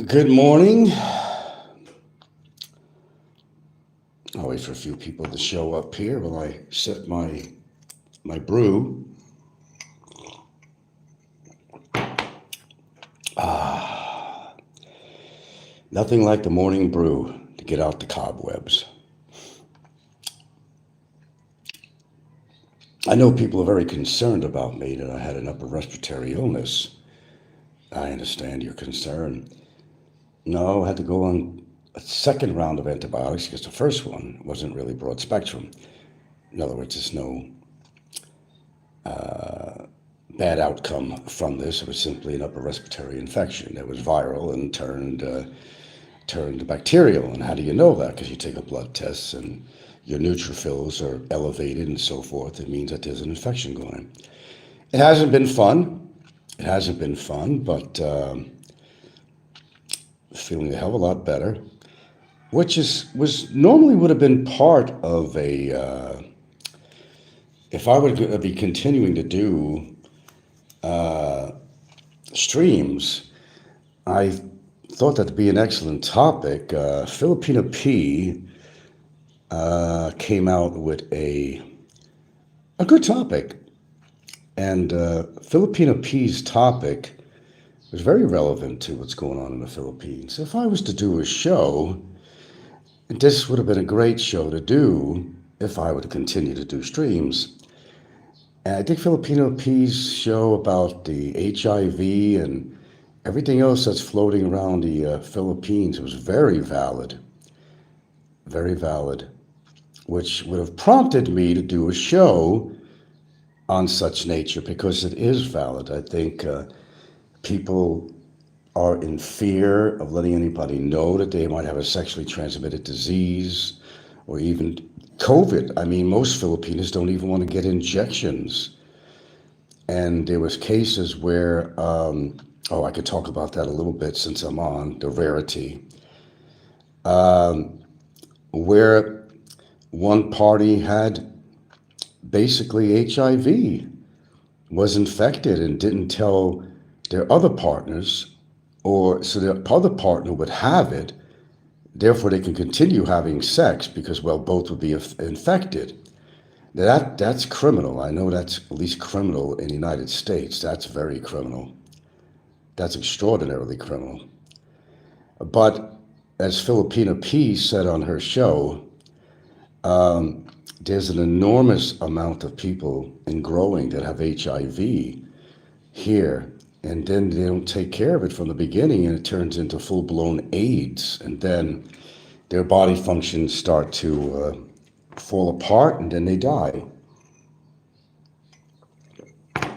Good morning. I'll wait for a few people to show up here while I set my brew. Nothing like the morning brew to get out the cobwebs. I know people are very concerned about me that I had an upper respiratory illness. I understand your concern. No, I had to go on a second round of antibiotics because the first one wasn't really broad spectrum. In other words, there's no bad outcome from this. It was simply an upper respiratory infection that was viral and turned bacterial. And how do you know that? Because you take a blood test and your neutrophils are elevated and so forth. It means that there's an infection going on. It hasn't been fun. It hasn't been fun, but feeling a hell of a lot better, which was normally would have been part of a. If I would be continuing to do streams, I thought that'd be an excellent topic. Filipino P came out with a good topic, and Filipino P's topic was very relevant to what's going on in the Philippines. If I was to do a show, this would have been a great show to do if I were to continue to do streams. And I think Filipino P's show about the HIV and everything else that's floating around the Philippines was very valid, which would have prompted me to do a show on such nature because it is valid. I think people are in fear of letting anybody know that they might have a sexually transmitted disease or even COVID. I mean, most Filipinos don't even want to get injections. And there was cases where, I could talk about that a little bit since I'm on the rarity, where one party had basically HIV, was infected and didn't tell their other partners, or so their other partner would have it. Therefore, they can continue having sex because, well, both would be infected. That's criminal. I know that's at least criminal in the United States. That's very criminal. That's extraordinarily criminal. But as Filipina P said on her show, there's an enormous amount of people in growing that have HIV here. And then they don't take care of it from the beginning, and it turns into full-blown AIDS. And then their body functions start to fall apart, and then they die.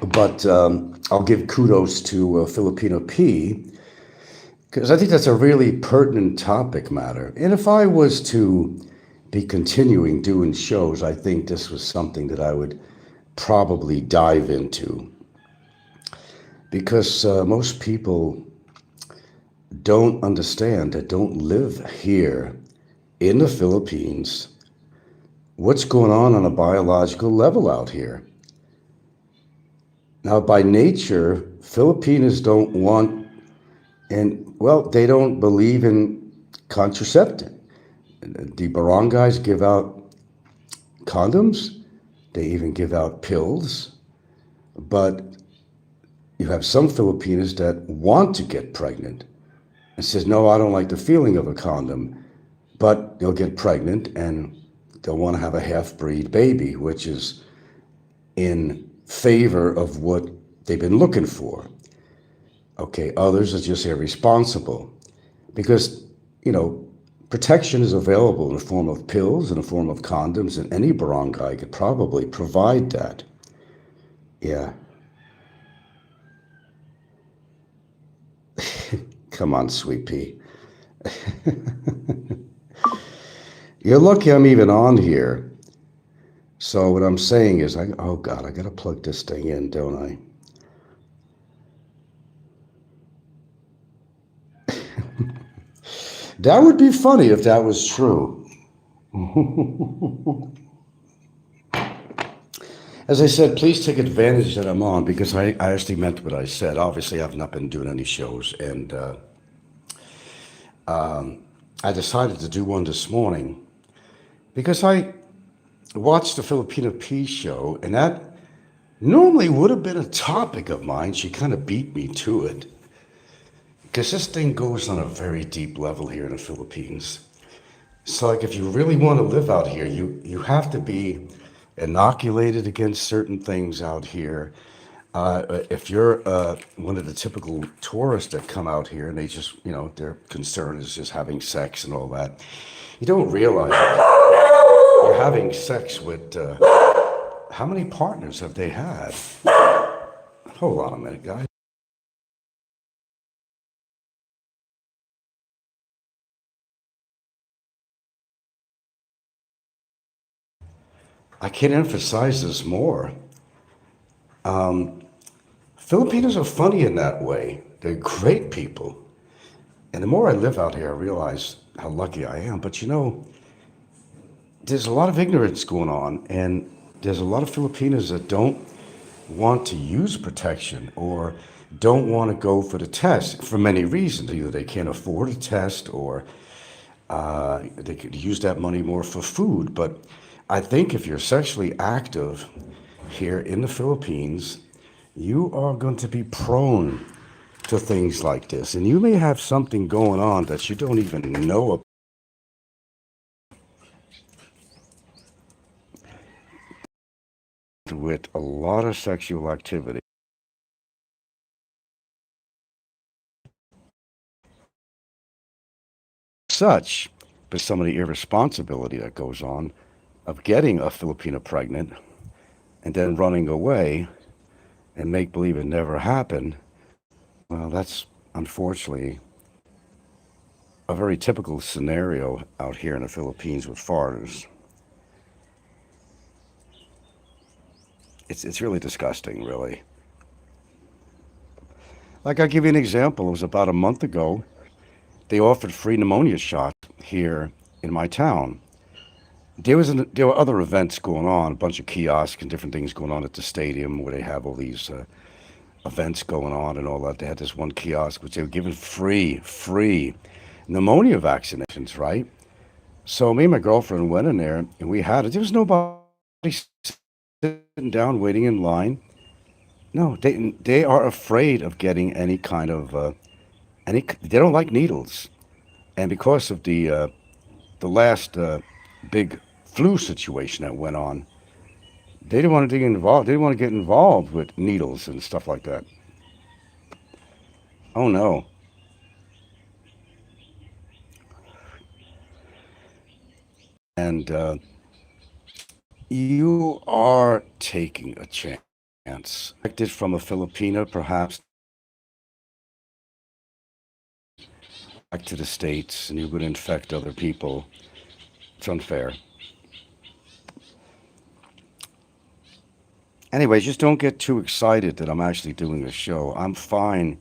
But I'll give kudos to Filipino P, because I think that's a really pertinent topic matter. And if I was to be continuing doing shows, I think this was something that I would probably dive into. Because most people don't understand, that don't live here in the Philippines, what's going on a biological level out here. Now, by nature, Filipinos don't want, they don't believe in contraception. The barangays give out condoms, they even give out pills, but you have some Filipinos that want to get pregnant and says, no, I don't like the feeling of a condom, but they'll get pregnant and they'll want to have a half-breed baby, which is in favor of what they've been looking for. Okay, others are just irresponsible because, protection is available in the form of pills, in the form of condoms, and any barangay could probably provide that. Yeah. Come on, sweet pea. You're lucky I'm even on here. So what I'm saying is, I got to plug this thing in, don't I? That would be funny if that was true. As I said, please take advantage that I'm on because I actually meant what I said. Obviously, I've not been doing any shows, and I decided to do one this morning because I watched the Filipino Peace show, and that normally would have been a topic of mine. She kind of beat me to it because this thing goes on a very deep level here in the Philippines. So, like, if you really want to live out here, you have to be inoculated against certain things out here. If you're one of the typical tourists that come out here and they just, their concern is just having sex and all that, you don't realize you're having sex with how many partners have they had? Hold on a minute, guys. I can't emphasize this more. Filipinos are funny in that way. They're great people. And the more I live out here, I realize how lucky I am. But there's a lot of ignorance going on, and there's a lot of Filipinos that don't want to use protection or don't want to go for the test for many reasons. Either they can't afford a test or they could use that money more for food. But I think if you're sexually active here in the Philippines, you are going to be prone to things like this. And you may have something going on that you don't even know about. With a lot of sexual activity. Such, but some of the irresponsibility that goes on of getting a Filipina pregnant and then running away and make believe it never happened, well, that's unfortunately a very typical scenario out here in the Philippines with foreigners. It's really disgusting, really. Like, I'll give you an example. It was about a month ago. They offered free pneumonia shots here in my town. There were other events going on, a bunch of kiosks and different things going on at the stadium where they have all these events going on and all that. They had this one kiosk which they were giving free pneumonia vaccinations, right? So me and my girlfriend went in there and we had it. There was nobody sitting down waiting in line. No, they are afraid of getting any kind of any. They don't like needles, and because of the last big flu situation that went on, they didn't want to get involved. They didn't want to get involved with needles and stuff like that. Oh no. And you are taking a chance. Acted from a Filipina, perhaps back to the States, and you would infect other people. It's unfair. Anyways, just don't get too excited that I'm actually doing a show. I'm fine.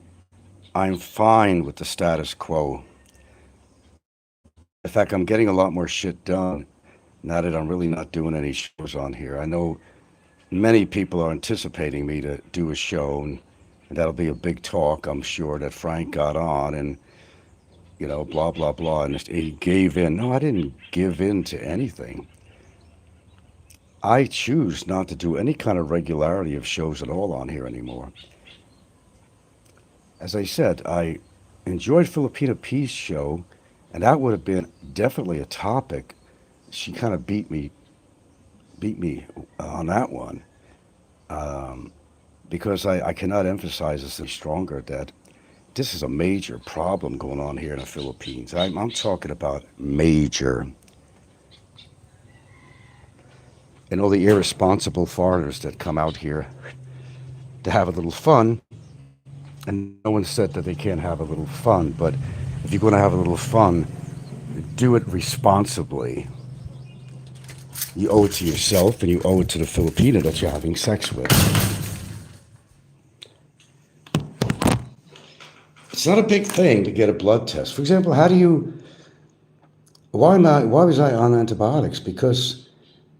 I'm fine with the status quo. In fact, I'm getting a lot more shit done now that I'm really not doing any shows on here. I know many people are anticipating me to do a show, and that'll be a big talk, I'm sure, that Frank got on and, blah, blah, blah. And he gave in. No, I didn't give in to anything. I choose not to do any kind of regularity of shows at all on here anymore. As I said, I enjoyed Filipina Peace show, and that would have been definitely a topic. She kind of beat me on that one because I cannot emphasize this any stronger that this is a major problem going on here in the Philippines. I'm talking about major. And all the irresponsible foreigners that come out here to have a little fun. And no one said that they can't have a little fun, but if you're going to have a little fun, do it responsibly. You owe it to yourself and you owe it to the Filipino that you're having sex with. It's not a big thing to get a blood test. For example, why was I on antibiotics? Because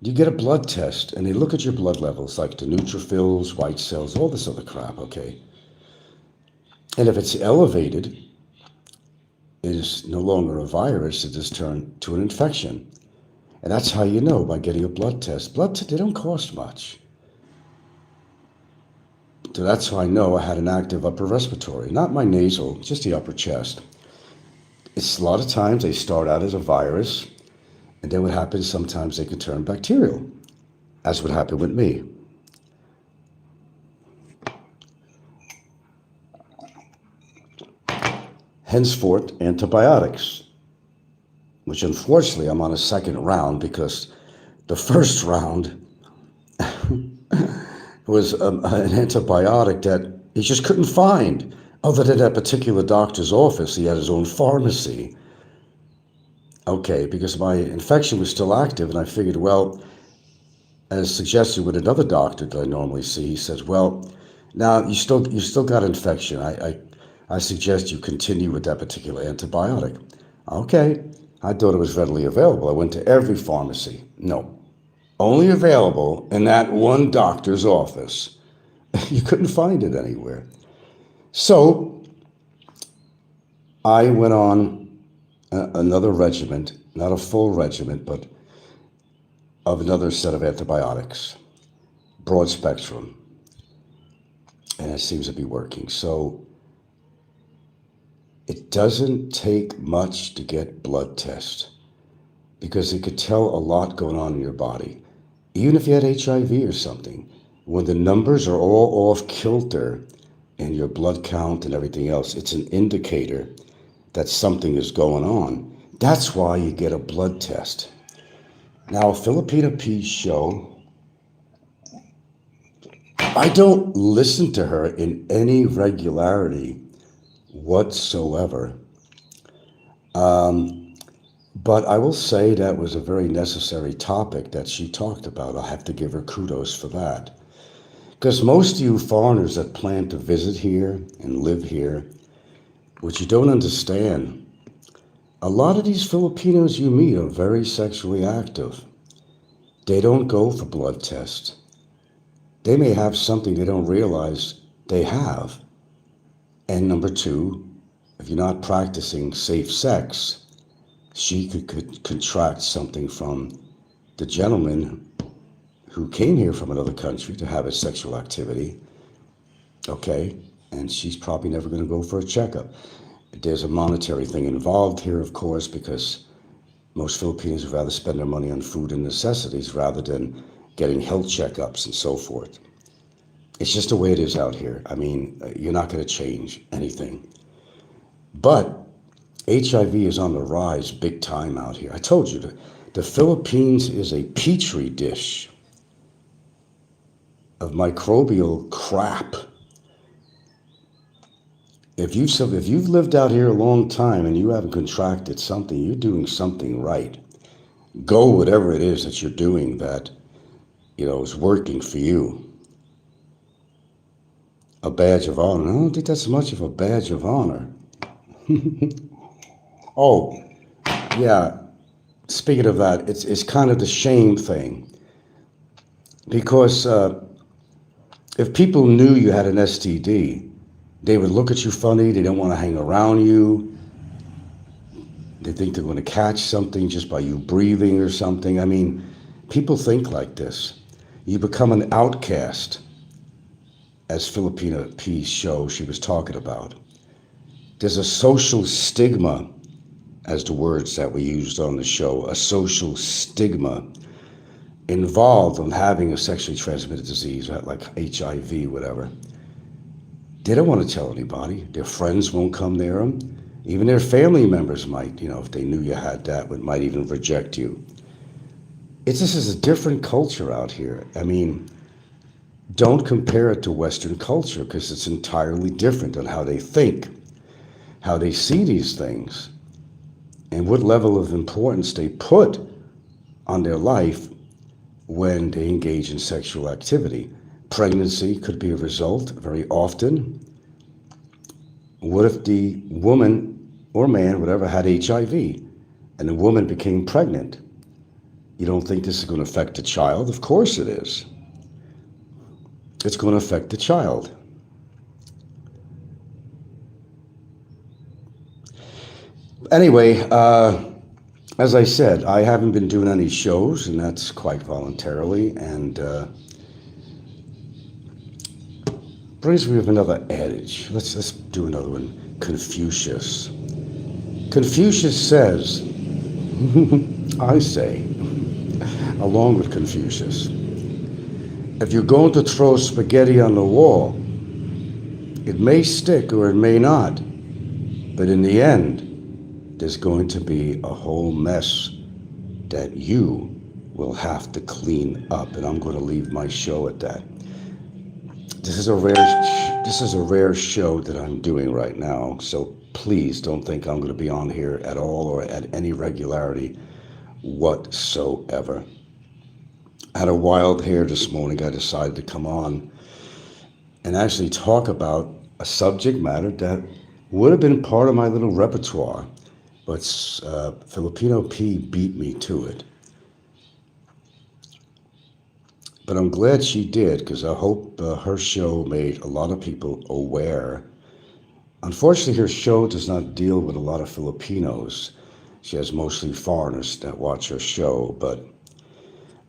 you get a blood test and they look at your blood levels, like the neutrophils, white cells, all this other crap, okay? And if it's elevated, is no longer a virus, it has turned to an infection. And that's how you know, by getting a blood test. They don't cost much. So that's how I know I had an active upper respiratory. Not my nasal, just the upper chest. It's a lot of times they start out as a virus, and then what happens, sometimes they can turn bacterial, as would happen with me. Henceforth, antibiotics, which unfortunately I'm on a second round because the first round was an antibiotic that he just couldn't find. Other than that particular doctor's office, he had his own pharmacy. Okay, because my infection was still active, and I figured, well, as suggested with another doctor that I normally see, he says, well, now you still got infection. I suggest you continue with that particular antibiotic. Okay, I thought it was readily available. I went to every pharmacy. No, only available in that one doctor's office. You couldn't find it anywhere. So I went on another regimen, not a full regimen, but of another set of antibiotics, broad spectrum, and it seems to be working. So it doesn't take much to get blood tests, because it could tell a lot going on in your body. Even if you had HIV or something, when the numbers are all off kilter in your blood count and everything else, it's an indicator that something is going on. That's why you get a blood test. Now, Filipina P's show, I don't listen to her in any regularity whatsoever. But I will say that was a very necessary topic that she talked about. I have to give her kudos for that. Because most of you foreigners that plan to visit here and live here, what you don't understand, a lot of these Filipinos you meet are very sexually active. They don't go for blood tests. They may have something they don't realize they have. And number two, if you're not practicing safe sex, she could contract something from the gentleman who came here from another country to have a sexual activity, okay? And she's probably never going to go for a checkup. There's a monetary thing involved here, of course, because most Filipinos would rather spend their money on food and necessities rather than getting health checkups and so forth. It's just the way it is out here. I mean, you're not going to change anything. But HIV is on the rise big time out here. I told you, the Philippines is a petri dish of microbial crap. If you've lived out here a long time and you haven't contracted something, you're doing something right. Go whatever it is that you're doing that, is working for you. A badge of honor. I don't think that's much of a badge of honor. Oh, yeah. Speaking of that, it's kind of the shame thing. Because if people knew you had an STD, they would look at you funny. They don't want to hang around you. They think they're going to catch something just by you breathing or something. I mean, people think like this. You become an outcast, as Filipina P's show she was talking about. There's a social stigma, as the words that we used on the show, a social stigma involved in having a sexually transmitted disease, like HIV, whatever. They don't want to tell anybody. Their friends won't come near them. Even their family members might, if they knew you had that, might even reject you. This is a different culture out here. I mean, don't compare it to Western culture, because it's entirely different on how they think, how they see these things, and what level of importance they put on their life when they engage in sexual activity. Pregnancy could be a result very often. What if the woman or man, whatever, had HIV and the woman became pregnant? You don't think this is going to affect the child? Of course it is. It's going to affect the child. Anyway, as I said, I haven't been doing any shows, and that's quite voluntarily. And brings me with another adage. Let's do another one. Confucius. Confucius says, I say, along with Confucius, if you're going to throw spaghetti on the wall, it may stick or it may not, but in the end, there's going to be a whole mess that you will have to clean up. And I'm going to leave my show at that. This is a rare show that I'm doing right now, so please don't think I'm going to be on here at all or at any regularity whatsoever. I had a wild hair this morning. I decided to come on and actually talk about a subject matter that would have been part of my little repertoire, but Filipino P beat me to it. But I'm glad she did, because I hope her show made a lot of people aware. Unfortunately, her show does not deal with a lot of Filipinos. She has mostly foreigners that watch her show, but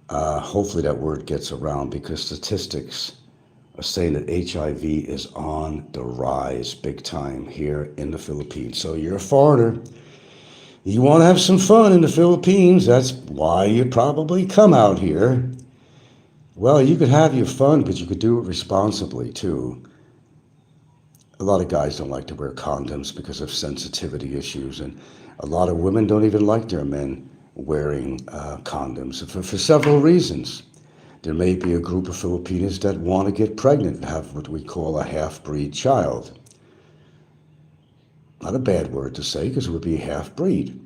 hopefully that word gets around, because statistics are saying that HIV is on the rise big time here in the Philippines. So you're a foreigner, you want to have some fun in the Philippines, that's why you probably come out here. Well, you could have your fun, but you could do it responsibly too. A lot of guys don't like to wear condoms because of sensitivity issues, and a lot of women don't even like their men wearing condoms for several reasons. There may be a group of Filipinos that want to get pregnant and have what we call a half-breed child. Not a bad word to say, because it would be half-breed.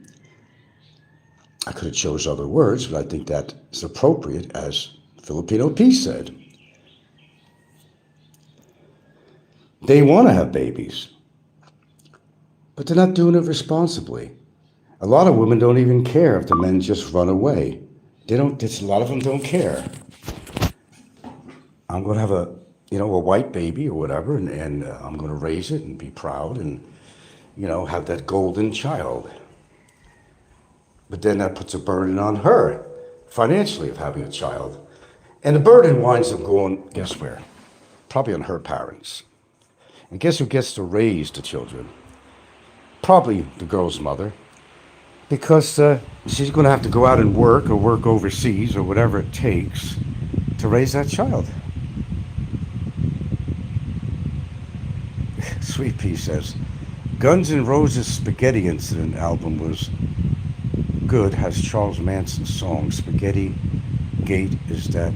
I could have chose other words, but I think that is appropriate, as Filipino P said. They want to have babies, but they're not doing it responsibly. A lot of women don't even care if the men just run away. They don't. A lot of them don't care. I'm going to have a white baby or whatever, and I'm going to raise it and be proud and, have that golden child. But then that puts a burden on her, financially, of having a child. And the burden winds up going, guess where? Probably on her parents. And guess who gets to raise the children? Probably the girl's mother. Because she's going to have to go out and work or work overseas or whatever it takes to raise that child. Sweet Pea says, Guns N' Roses' Spaghetti Incident album was good, has Charles Manson's song. Spaghetti Gate, is that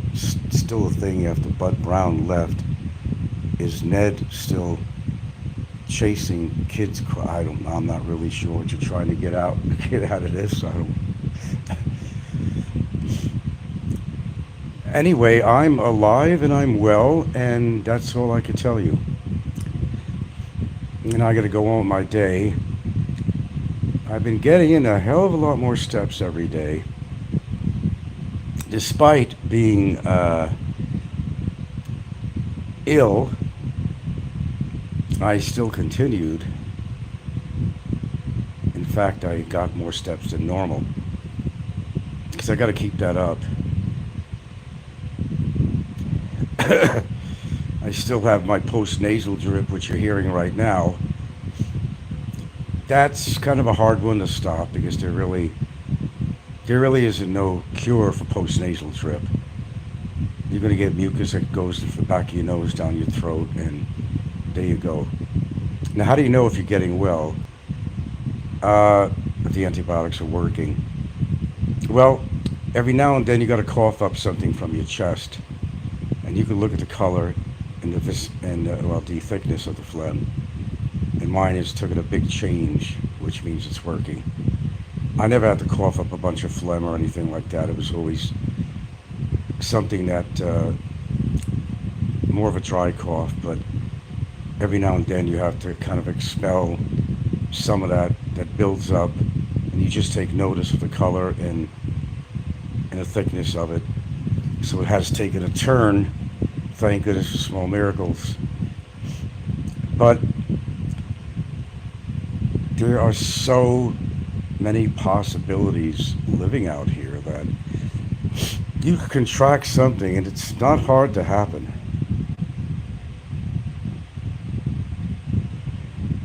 still a thing after Bud Brown left? Is Ned still chasing kids? I'm not really sure what you're trying to get out of this. Anyway, I'm alive and I'm well, and that's all I can tell you. And I got to go on with my day. I've been getting in a hell of a lot more steps every day. Despite being ill, I still continued. In fact, I got more steps than normal, because I got to keep that up. I still have my post-nasal drip, which you're hearing right now. That's kind of a hard one to stop, because there really isn't no cure for post-nasal drip. You're going to get mucus that goes to the back of your nose, down your throat, and there you go. Now, how do you know if you're getting well? If the antibiotics are working? Well, every now and then you got to cough up something from your chest, and you can look at the color and the thickness of the phlegm. And mine has taken a big change, which means it's working. I never had to cough up a bunch of phlegm or anything like that. It was always something that, more of a dry cough, but every now and then you have to kind of expel some of that builds up, and you just take notice of the color and the thickness of it. So it has taken a turn, thank goodness for small miracles. But there are so many possibilities living out here that you can contract something and it's not hard to happen.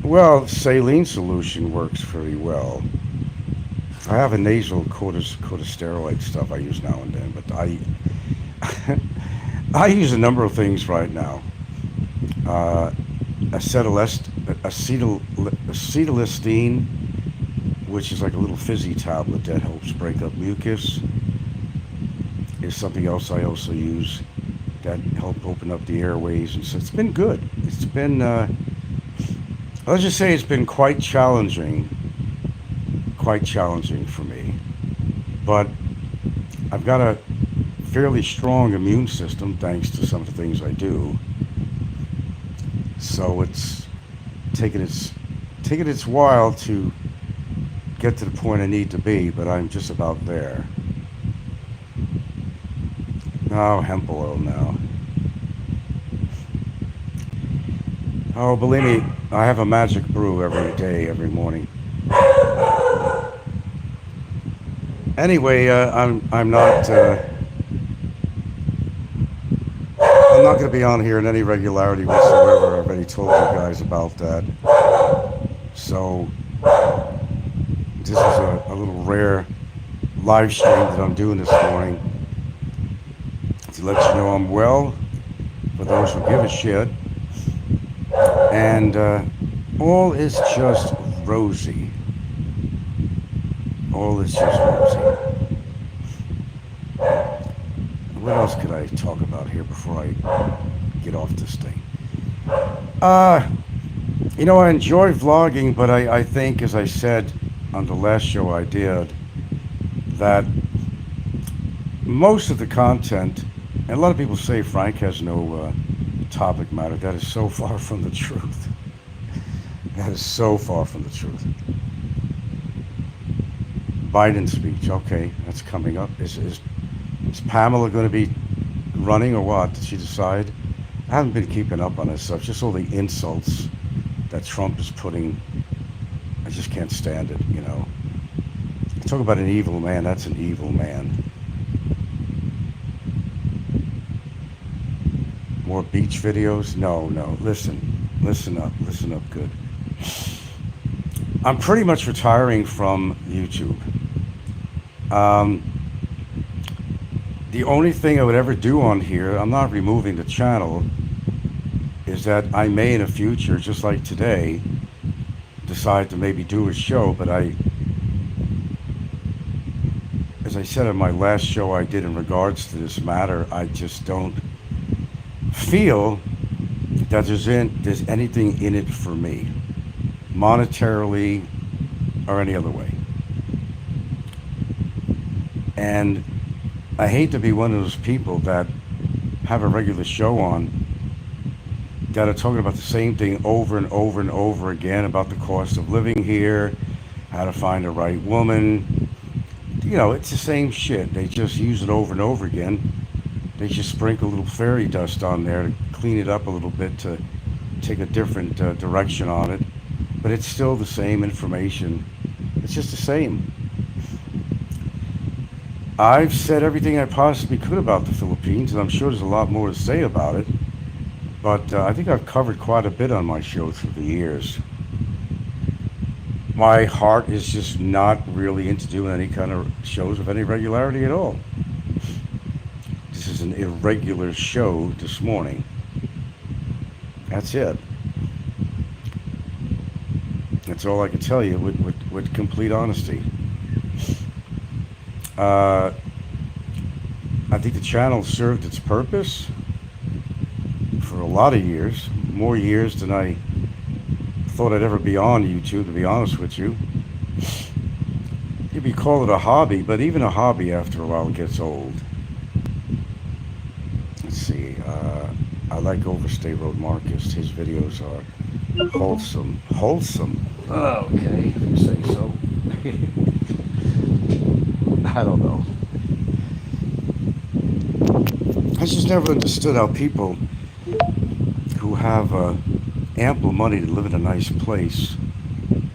Well, saline solution works pretty well. I have a nasal corticosteroid stuff I use now and then, but I use a number of things right now. Uh, acetylestine, which is like a little fizzy tablet that helps break up mucus, is something else I also use that help open up the airways, and so it's been good. It's been let's just say it's been quite challenging for me. But I've got a fairly strong immune system thanks to some of the things I do. So it's taken its taken its while to get to the point I need to be, but I'm just about there. Oh, hemp oil now. Oh, believe me, I have a magic brew every day, every morning. Anyway, I'm not going to be on here in any regularity whatsoever. I've already told you guys about that. So this is a little rare live stream that I'm doing this morning to let you know I'm well. For those who give a shit, and all is just rosy. All is just rosy. What else could I talk about here before I get off this thing? Uh, I enjoy vlogging, but I think, as I said on the last show I did, that most of the content, and a lot of people say Frank has no topic matter. That is so far from the truth. That is so far from the truth. Biden speech, okay, that's coming up. Is Pamela going to be running or what? Did she decide? I haven't been keeping up on this stuff. Just all the insults that Trump is putting. I just can't stand it. Talk about an evil man. That's an evil man. More beach videos? No. Listen up good. I'm pretty much retiring from YouTube. Um, the only thing I would ever do on here, I'm not removing the channel, is that I may in the future, just like today, decide to maybe do a show, but as I said in my last show I did in regards to this matter, I just don't feel that there's anything in it for me, monetarily or any other way. And I hate to be one of those people that have a regular show on that are talking about the same thing over and over and over again about the cost of living here, how to find the right woman. It's the same shit. They just use it over and over again. They just sprinkle a little fairy dust on there to clean it up a little bit, to take a different direction on it. But it's still the same information. It's just the same. I've said everything I possibly could about the Philippines, and I'm sure there's a lot more to say about it. But I think I've covered quite a bit on my show through the years. My heart is just not really into doing any kind of shows of any regularity at all. This is an irregular show this morning. That's it. That's all I can tell you with complete honesty. I think the channel served its purpose for a lot of years, more years than I thought I'd ever be on YouTube, to be honest with you. You'd call it a hobby, but even a hobby after a while gets old. Let's see, I like Overstay Road Marcus. His videos are wholesome. Oh, okay, if you say so. I don't know. I just never understood how people who have ample money to live in a nice place,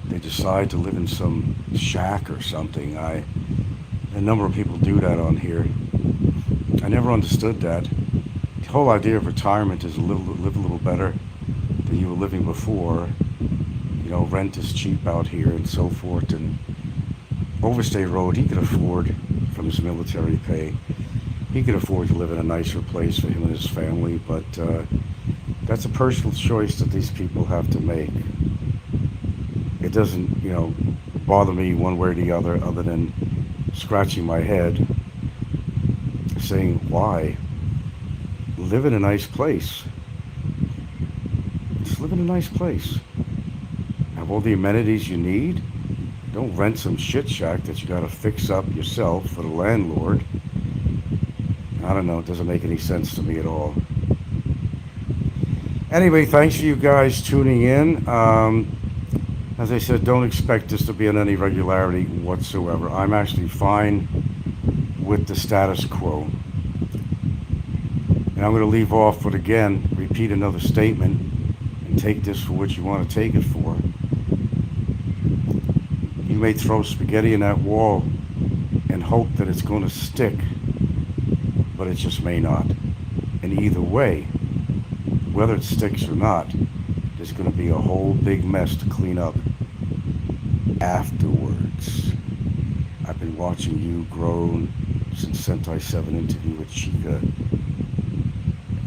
they decide to live in some shack or something. A number of people do that on here. I never understood that. The whole idea of retirement is live a little better than you were living before. You know, rent is cheap out here and so forth. And Overstay Road, he could afford from his military pay. He could afford to live in a nicer place for him and his family, but that's a personal choice that these people have to make. It doesn't, bother me one way or the other than scratching my head, saying, why? Live in a nice place. Just live in a nice place. Have all the amenities you need. Don't rent some shit shack that you gotta fix up yourself for the landlord. I don't know, it doesn't make any sense to me at all. Anyway, thanks for you guys tuning in. As I said, don't expect this to be on any regularity whatsoever. I'm actually fine with the status quo. And I'm going to leave off with, again, repeat another statement and take this for what you want to take it for. You may throw spaghetti in that wall and hope that it's going to stick, but it just may not. And either way, whether it sticks or not, there's going to be a whole big mess to clean up afterwards. I've been watching you grow since Sentai 7 interview with Chica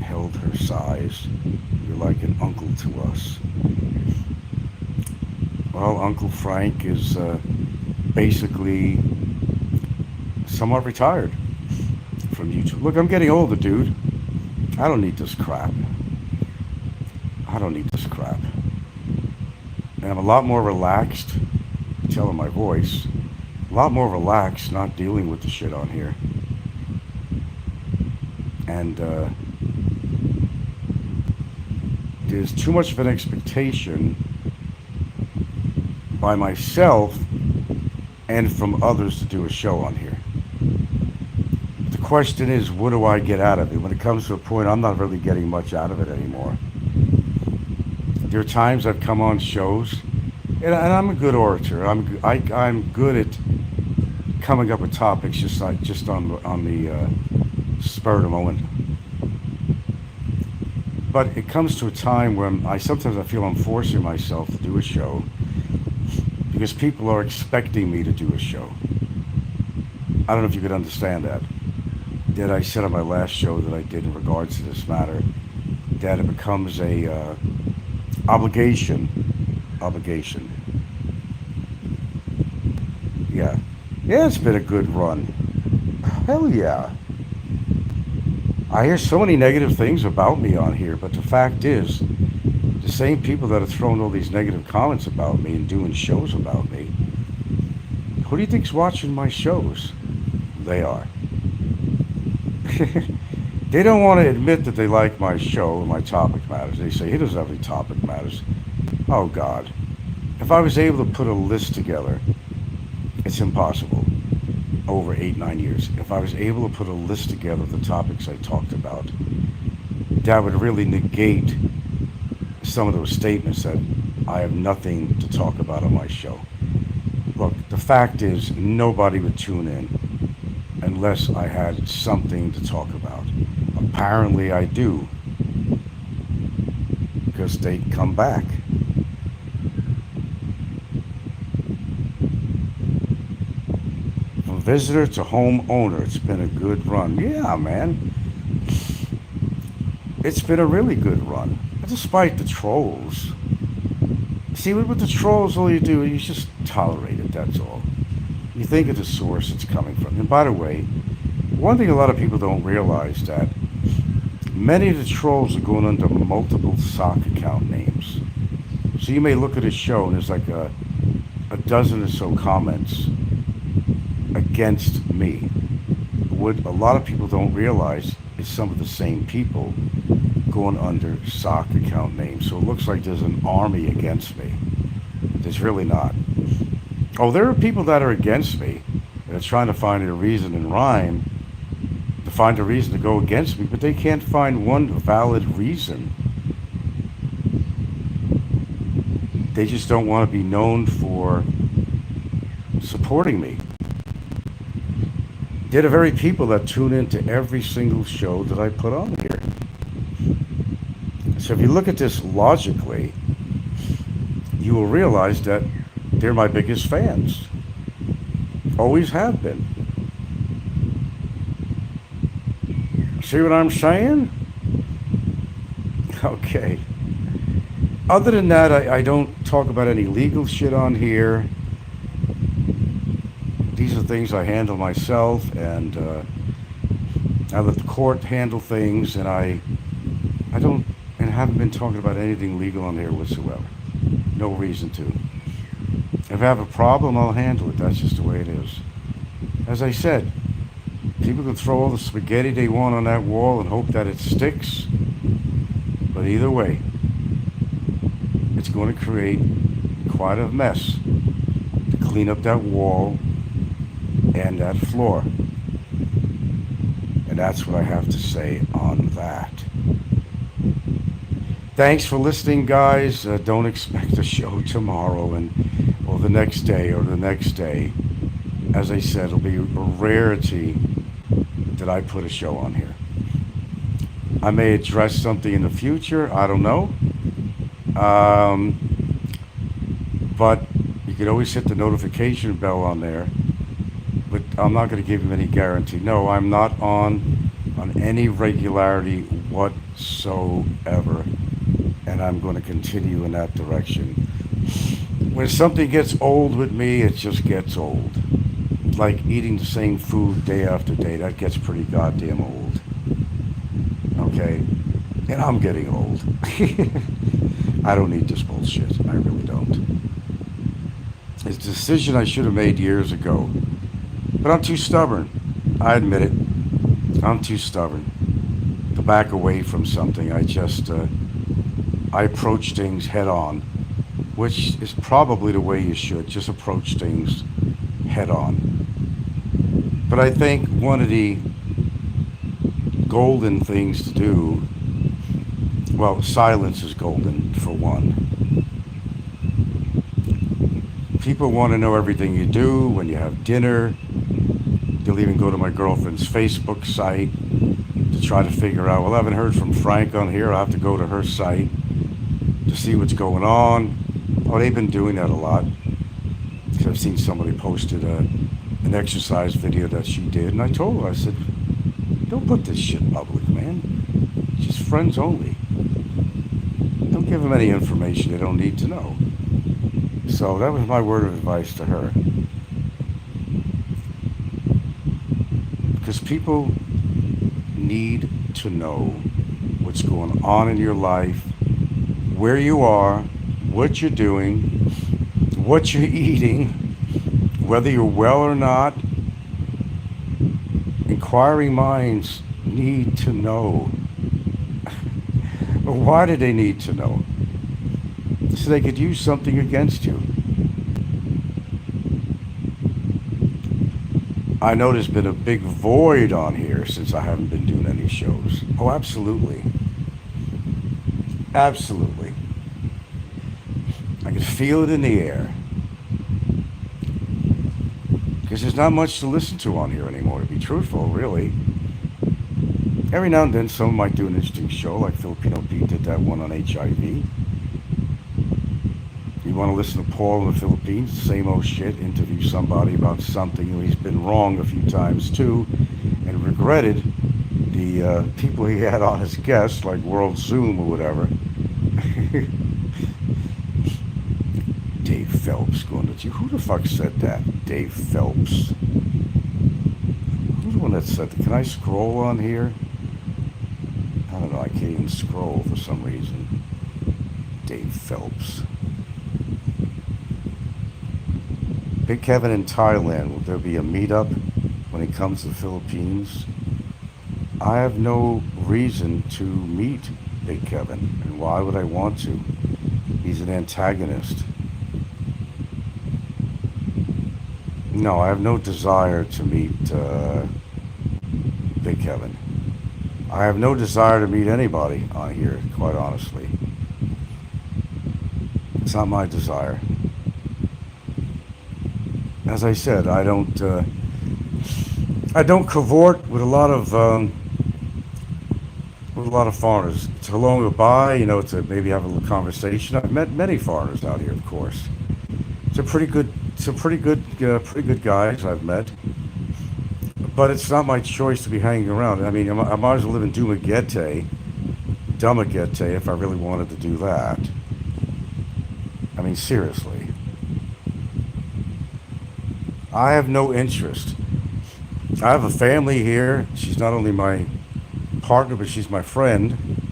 held her size. You're like an uncle to us. Well, Uncle Frank is basically somewhat retired from YouTube. Look, I'm getting older, dude. I don't need this crap. And I'm a lot more relaxed. You can tell in my voice. A lot more relaxed, not dealing with the shit on here. And there's too much of an expectation by myself and from others to do a show on here. The question is, what do I get out of it? When it comes to a point, I'm not really getting much out of it anymore. There are times I've come on shows, and I'm a good orator. I'm good at coming up with topics just on the spur of the moment. But it comes to a time when sometimes I feel I'm forcing myself to do a show because people are expecting me to do a show. I don't know if you could understand that. That I said on my last show that I did in regards to this matter, that it becomes a obligation. Yeah, it's been a good run. Hell yeah. I hear so many negative things about me on here, but the fact is, the same people that have thrown all these negative comments about me and doing shows about me, who do you think's watching my shows? They are. They don't want to admit that they like my show and my topic matters. They say, he doesn't have any topic matters. Oh, God. If I was able to put a list together, it's impossible. Over 8-9 years. If I was able to put a list together of the topics I talked about, that would really negate some of those statements that I have nothing to talk about on my show. Look, the fact is, nobody would tune in unless I had something to talk about. Apparently I do, because they come back. From visitor to homeowner, it's been a good run. Yeah, man. It's been a really good run, despite the trolls. See, with the trolls, all you do is just tolerate it, that's all. You think of the source it's coming from. And by the way, one thing a lot of people don't realize that many of the trolls are going under multiple sock account names. So you may look at a show and there's like a dozen or so comments against me. What a lot of people don't realize is some of the same people going under sock account names. So it looks like there's an army against me. There's really not. Oh, there are people that are against me that are trying to find a reason in rhyme to find a reason to go against me, but they can't find one valid reason. They just don't want to be known for supporting me. They're the very people that tune into every single show that I put on here. So if you look at this logically, you will realize that they're my biggest fans. Always have been. See what I'm saying? Okay. Other than that, I don't talk about any legal shit on here. These are things I handle myself, and I let the court handle things, and I don't, and haven't been talking about anything legal on here whatsoever. No reason to. If I have a problem, I'll handle it. That's just the way it is. As I said, people can throw all the spaghetti they want on that wall and hope that it sticks. But either way, it's going to create quite a mess to clean up that wall and that floor. And that's what I have to say on that. Thanks for listening, guys. Don't expect a show tomorrow or the next day or the next day. As I said, it'll be a rarity that I put a show on here. I may address something in the future. I don't know. But you could always hit the notification bell on there. But I'm not going to give you any guarantee. No, I'm not on any regularity whatsoever. And I'm going to continue in that direction. When something gets old with me, it just gets old. Like eating the same food day after day, that gets pretty goddamn old. Okay? And I'm getting old. I don't need this bullshit. I really don't. It's a decision I should have made years ago. But I'm too stubborn. I admit it. I'm too stubborn to back away from something. I approach things head on, which is probably the way you should. Just approach things head on. But I think one of the golden things to do, well, silence is golden for one. People want to know everything you do when you have dinner. They'll even go to my girlfriend's Facebook site to try to figure out, well, I haven't heard from Frank on here. I'll have to go to her site to see what's going on. Oh, they've been doing that a lot. Because I've seen somebody posted an exercise video that she did, and I told her, I said, don't put this shit public, man. Just friends only. Don't give them any information they don't need to know. So that was my word of advice to her. Because people need to know what's going on in your life, where you are, what you're doing, what you're eating, whether you're well or not. Inquiring minds need to know. But why do they need to know? So they could use something against you. I know there's been a big void on here since I haven't been doing any shows. Oh, absolutely. Absolutely. I can feel it in the air. Because there's not much to listen to on here anymore, to be truthful, really. Every now and then someone might do an interesting show, like Filipino Pete did that one on HIV. You want to listen to Paul in the Philippines, same old shit, interview somebody about something. He's been wrong a few times too, and regretted the people he had on as guests, like World Zoom or whatever. Dave Phelps going to you. Who the fuck said that? Dave Phelps. Who's the one that said that? Can I scroll on here? I don't know. I can't even scroll for some reason. Dave Phelps. Big Kevin in Thailand. Will there be a meetup when it comes to the Philippines? I have no reason to meet Big Kevin. And why would I want to? He's an antagonist. No, I have no desire to meet Big Kevin. I have no desire to meet anybody on here, quite honestly. It's not my desire. As I said, I don't cavort with a lot of foreigners. It's hello and goodbye, to maybe have a little conversation. I've met many foreigners out here, of course. Pretty good guys I've met. But it's not my choice to be hanging around. I mean, I might as well live in Dumaguete, if I really wanted to do that. I mean, seriously. I have no interest. I have a family here. She's not only my partner, but she's my friend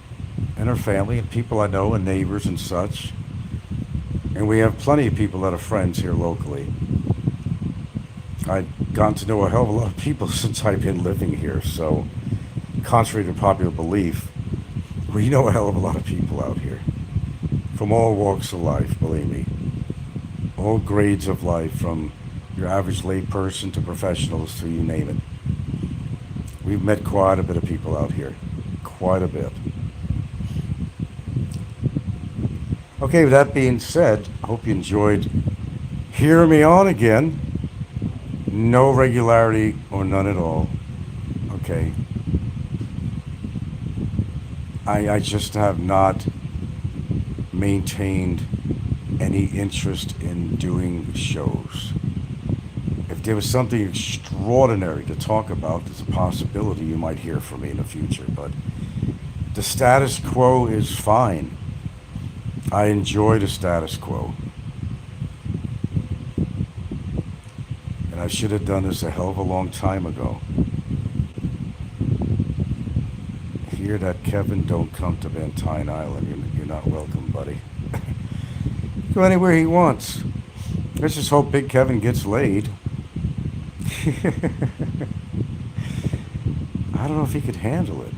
and her family and people I know and neighbors and such. And we have plenty of people that are friends here locally. I've gotten to know a hell of a lot of people since I've been living here, so contrary to popular belief, we know a hell of a lot of people out here. From all walks of life, believe me. All grades of life, from your average lay person to professionals to you name it. We've met quite a bit of people out here. Quite a bit. Okay, with that being said, I hope you enjoyed hearing me on again. No regularity or none at all. Okay. I just have not maintained any interest in doing shows. If there was something extraordinary to talk about, there's a possibility you might hear from me in the future. But the status quo is fine. I enjoy the status quo. And I should have done this a hell of a long time ago. Hear that, Kevin? Don't come to Van Tyne Island. You're not welcome, buddy. Go anywhere he wants. Let's just hope Big Kevin gets laid. I don't know if he could handle it.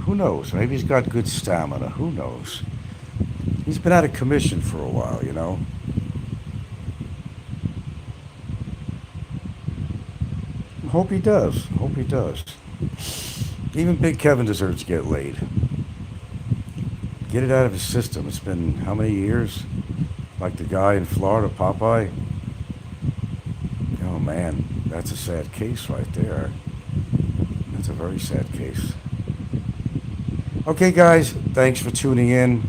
Who knows? Maybe he's got good stamina. Who knows? He's been out of commission for a while. Hope he does. Hope he does. Even Big Kevin deserves to get laid. Get it out of his system. It's been how many years? Like the guy in Florida, Popeye? Oh man, that's a sad case right there. That's a very sad case. Okay, guys, thanks for tuning in.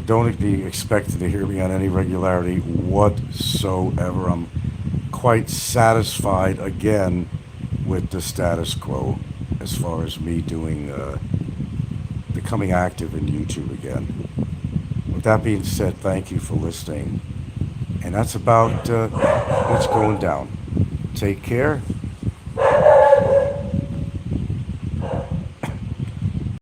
Don't be expected to hear me on any regularity whatsoever. I'm quite satisfied again with the status quo as far as me becoming active in YouTube again. With that being said, thank you for listening. And that's about what's going down. Take care.